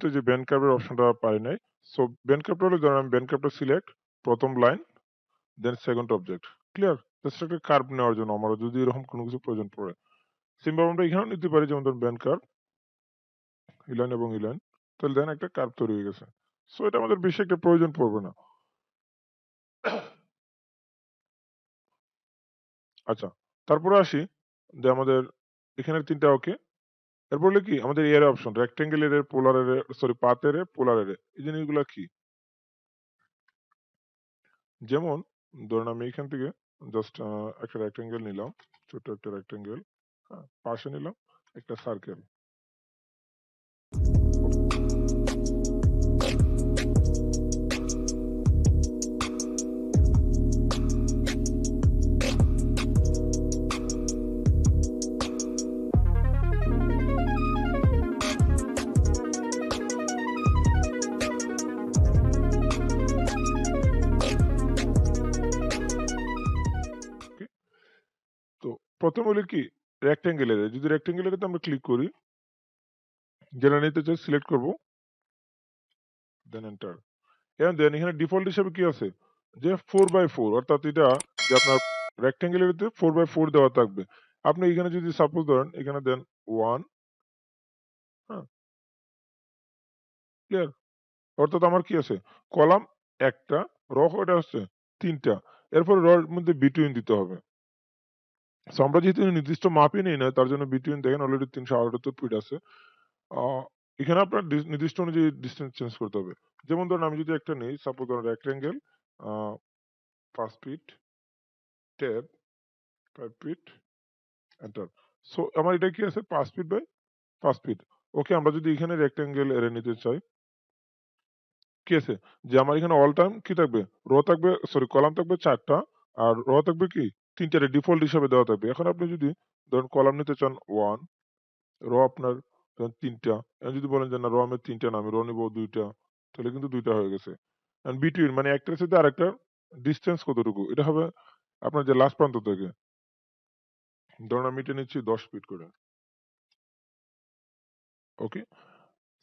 ভিডিওতে যে ব্যান্ড কার্ভের অপশনটা পাই নাই। সো ব্যান্ড কার্ভটা হলো, ধরেন আমি ব্যান্ড কার্ভটা সিলেক্ট, প্রথম line, then second object. Clear? Just একটা কার্ভ নেওয়ার জন্য আমার যদি এরকম কোনো কিছু প্রয়োজন পড়ে। সিম্পল আমরা এখানেও নিতে পারি, যেমন ধরুন ব্যান্ড কার্ভ, ইলাইন এবং ইলাইন। তাহলে দেন একটা কার্ভ তৈরি হয়ে গেছে। সো এটা আমাদের বেশি একটা প্রয়োজন পড়বে না। আচ্ছা, তারপরে আসি যে আমাদের এখানের ৩টা ওকে। এরপর হলো কি আমাদের এর অপশন, রেক্টেঙ্গেল এর, পোলার এর, সরি পাথ এর, পোলার এর। এই জিনিসগুলো কি? যেমন ধরুন আমি এখান থেকে জাস্ট একটা রেক্টেঙ্গেল নিলাম, ছোট্ট একটা রেক্টেঙ্গেল, হ্যাঁ, পাশে নিলাম একটা সার্কেল। তো প্রথম হলো কি রেক্টেঙ্গেল এর, যদি রেক্টেঙ্গেল এর আমরা ক্লিক করি, যেটা নিতে চাই সিলেক্ট করব, দেন এন্টার। এখন দেন এখানে ডিফল্ট হিসেবে কি আছে যে 4x4, অর্থাৎ এটা যে আপনার রেক্টেঙ্গেল এর 4x4 দেওয়া থাকবে। আপনি এখানে যদি সাপোজ ধরেন এখানে দেন 1, হ্যাঁ, ক্লিয়ার? অর্থাৎ আমার কি আছে, কলাম একটা, র কয়টা হচ্ছে 3টা, এরপর রর মধ্যে বিটুইন দিতে হবে। সো আমরা যেহেতু নির্দিষ্ট মাপই নেই না, তার জন্য বিটুইন দেখেন অলরেডি 378 ফিট আছে। এখানে আপনার নির্দিষ্ট অনুযায়ী ডিস্টেন্স চেঞ্জ করতে হবে। যেমন ধরুন আমি যদি একটা নেই, সাপোজ ধরুন rectangle 5 feet, tab 5 feet, enter. So আমার এটা কি আছে 5 ফিট বাই 5 ফিট। ওকে, আমরা যদি এখানে রেক্টেঙ্গেল এরে নিতে চাই, কি আছে যে আমার এখানে অল টাইম কি থাকবে, রো থাকবে, সরি কলাম থাকবে 4টা, আর র থাকবে কি 3টা, ডিফল্ট হিসাবে দেওয়া থাকবে। এখন আপনি যদি ধরুন কলাম নিতে চান 1, র আপনার ধরেন 3টা, এখন যদি বলেন যে না র আমি 3টা না, আমি র নিব 2টা, তাহলে কিন্তু 2টা হয়ে গেছে। এন্ড বিটুইন মানে একটার সাথে আরেকটা ডিসটেন্স কতটুকু, এটা হবে আপনার যে লাস্ট প্রান্ত থেকে, ধরুন আমি এটা নিচ্ছি 10 ফিট করে। ওকে,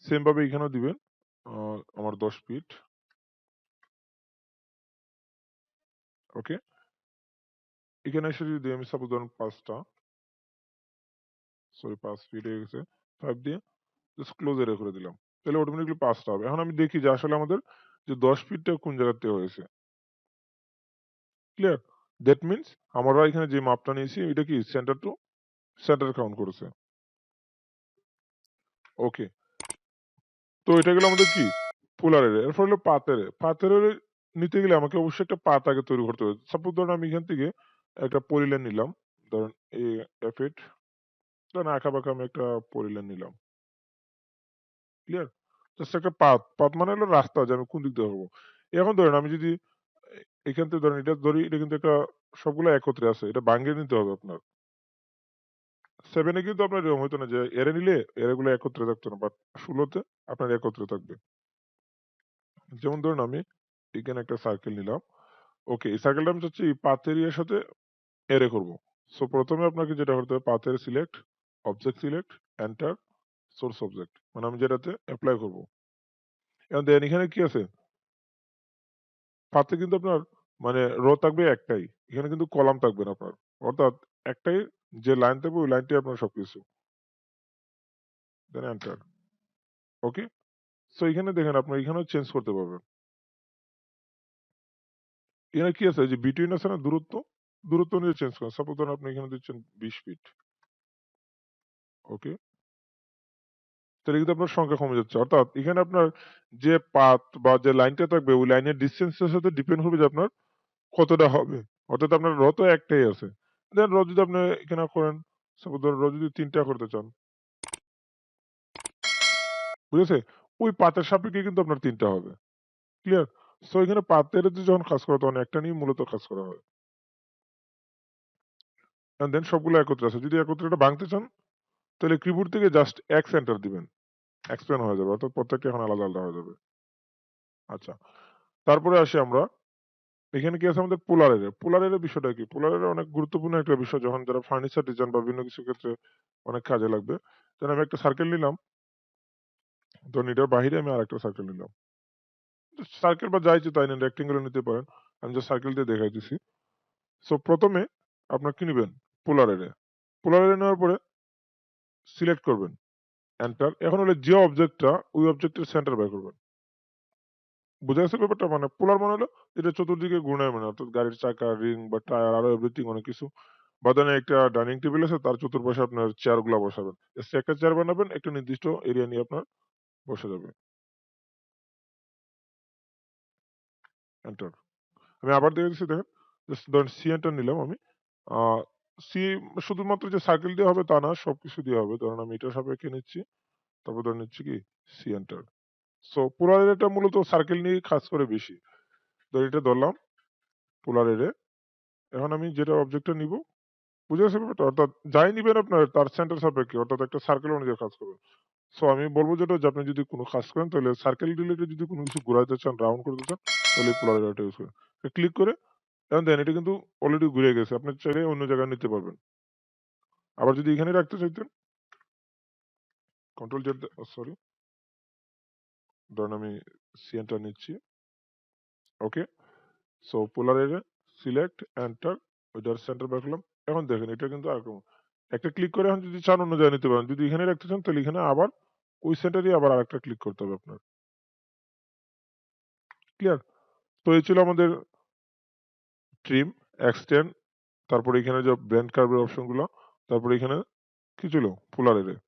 সেম ভাবে এখানেও দিবেন আমার 10 ফিট। ওকে, এখানে এসে যদি আমি সাপোজ ধরুন 5টা, সরি 5 ফিট হয়ে গেছে, 5 দিয়ে জাস্ট ক্লোজ এরিয়া করে দিলাম, তাহলে অটোমেটিকলি 5টা হবে। এখন আমি দেখি যে আসলে আমাদের যে 10 ফিটটা কোন জায়গাতে হয়েছে। ক্লিয়ার? দ্যাট মিনস আমরা এখানে যে মাপটা নিয়েছি এটা কি সেন্টার টু সেন্টার কাউন্ট করেছে। ওকে, তো এটা গেল আমাদের কি পোলার এরিয়া। এরপর হলো পাথের। পাথের নিতে গেলে আমাকে অবশ্যই একটা পাত আগে তৈরি করতে হবে। সাপোজ ধরুন আমি এখান থেকে একটা পলিলাইন নিলাম, ধরেন ফিট, ধরেন আঁকা বাঁকা আমি একটা পলিলাইন নিলাম। ক্লিয়ার? জাস্ট একটা পাথ, পাথ মানে হলো রাস্তা, যে আমি কোন দিক দিয়ে হবো। এখন ধরেন আমি যদি এখান থেকে ধরেন এটা ধরি, এটা কিন্তু একটা সবগুলো একত্রে আছে, এটা ভাঙিয়ে নিতে হবে আপনার। 7 এ কিন্তু আপনার এরকম হইতো না যে এরে নিলে এরেগুলো একত্রে থাকতো না, বাট 16 তে আপনার একত্রে থাকবে। যেমন ধরুন আমি এখানে একটা সার্কেল নিলাম। ওকে, এই সার্কেলটা আমি চাচ্ছি পাথ এরিয়ার সাথে এরে করব। সো প্রথমে আপনাকে যেটা করতে হবে, পাথ এর select, object select, enter, source object, মানে আমি যেটাতে এপ্লাই করব। এখন দেন এখানে কি আছে, পাথে কিন্তু আপনার মানে রো থাকবে একটাই, এখানে কিন্তু কলাম থাকবে না আপনার, অর্থাৎ একটাই যে লাইন থাকবে ওই লাইনটাই আপনার সবকিছু। দেন এন্টার। ওকে, সো এখানে দেখেন আপনার এখানেও চেঞ্জ করতে পারবেন। এখানে কি আছে যে বিটুইন আছে না দূরত্ব, দূরত্ব নিয়ে চেঞ্জ করেন। সাপোজ ধরেন আপনি এখানে দিচ্ছেন 20 ফিট। ওকে, তাহলে কিন্তু আপনার সংখ্যা কমে যাচ্ছে। অর্থাৎ এখানে আপনার যে পাথ বা যে লাইনটা থাকবে ওই লাইনের ডিসটেন্সের সাথে ডিপেন্ড করবে যে আপনার কতটা হবে। অর্থাৎ আপনার র তো একটাই আছে। দেন র যদি আপনি এখানে করেন, সাপোজ ধরেন র যদি 3টা করতে চান, বুঝেছে? ওই পাতের সাপেক্ষে কিন্তু আপনার 3টা হবে। ক্লিয়ার? সো এখানে পাতের যখন কাজ করা তখন একটা নিয়ে মূলত কাজ করা হয়। এন্ড দেন সবগুলো একত্রে আছে। যদি একত্রে এটা ভাঙতে চান তাহলে কিবোর্ড থেকে জাস্ট এক্স এন্টার দিবেন। এক্সপ্যান্ড হয়ে যাবে। অর্থাৎ প্রত্যেকটা এখন আলাদা, আলাদা হয়ে যাবে। আচ্ছা। তারপরে আসি আমরা, এখানে কি আছে আমাদের পোলার এরিয়া। পোলার এরিয়ার বিষয়টা কি? পোলার এরিয়া অনেক গুরুত্বপূর্ণ একটা বিষয়, যখন যারা ফার্নিচার ডিজাইন বা বিভিন্ন কিছু ক্ষেত্রে অনেক কাজে লাগবে। ধরেন আমি একটা সার্কেল নিলাম, ধরুন এটার বাইরে আমি আরেকটা সার্কেল নিলাম। সার্কেল বা যা ইচ্ছে তাই নেন, রেক্টেঙ্গেলও নিতে পারেন। আমি জাস্ট সার্কেল দিয়ে দেখাইতেছি। সো প্রথমে আপনার কি নিবেন? পোলার এরে। পোলার এরে নেওয়ার পরে সিলেক্ট করবেন, এন্টার। এখন হলো যে অবজেক্টটা ওই অবজেক্টের সেন্টার বের করবেন। বুঝা গেছে ব্যাপারটা? মানে পোলার মানে হলো যেটা চতুর্দিকে ঘূর্ণায়, মানে অর্থাৎ গাড়ির চাকা, রিং বা টায়ার আরো এভরিথিং অনেক কিছু। বা ধরেন একটা ডাইনিং টেবিল আছে, তার চতুর্পাশে আপনার চেয়ার গুলা বসাবেন। জাস্ট একটা চেয়ার বানাবেন, একটা নির্দিষ্ট এরিয়া নিয়ে আপনার বসে যাবে। এন্টার। আমি আবার দেখে দিচ্ছি, দেখেন। জাস্ট ধরেন সি এন্টার নিলাম আমি। সি শুধুমাত্র যে সার্কেল দিয়ে হবে তা না, সবকিছু দিয়ে হবে। ধরেন আমি এটার সাপেক্ষে নিচ্ছি, তারপর ধরে নিচ্ছি কি সি এন্টার। সো পোলার এরিয়াটা মূলত সার্কেল নিয়ে কাজ করে বেশি। ধর এটা ধরলাম পোলার এরিয়া। এখন আমি যেটা অবজেক্টটা নিব, বুঝে গেছে ব্যাপারটা? অর্থাৎ যাই নিবেন আপনার তার সেন্টার সাপেক্ষে, অর্থাৎ একটা সার্কেল অনুযায়ী কাজ করবে। সো আমি বলবো যেটা, যে আপনি যদি কোনো কাজ করেন তাহলে সার্কেল রিলেটেড যদি কোনো কিছু ঘুরাইতে চান, রাউন্ড করতে চান, তাহলে পোলার এরিয়াটা ইউজ করেন। ক্লিক করে এখন দেন এটা কিন্তু অলরেডি ঘুরে গেছে। আপনি চাইলে অন্য জায়গায় নিতে পারবেন। আবার যদি এখানে রাখতে চাইতেন, কন্ট্রোল জেড, সরি, ধরেন আমি সিএনটা নিচ্ছি। ওকে। সো পোলার এরিয়া, সিলেক্ট, এন্টার, ওইটার সেন্টার বের করলাম। এখন দেখেন এটা কিন্তু আরেকরকম। একটা ক্লিক করে এখন যদি চান অন্য জায়গায় নিতে পারেন। যদি এখানে রাখতে চান তাহলে এখানে আবার ওই সেন্টারে আবার আরেকটা ক্লিক করতে হবে আপনার। ক্লিয়ার? তো এই ছিল আমাদের ট্রিম, এক্সটেন্ড, তারপরে এখানে যে ব্লেন্ড কার্ভের অপশনগুলো, তারপরে এখানে কি ছিল? পোলার এরিয়া।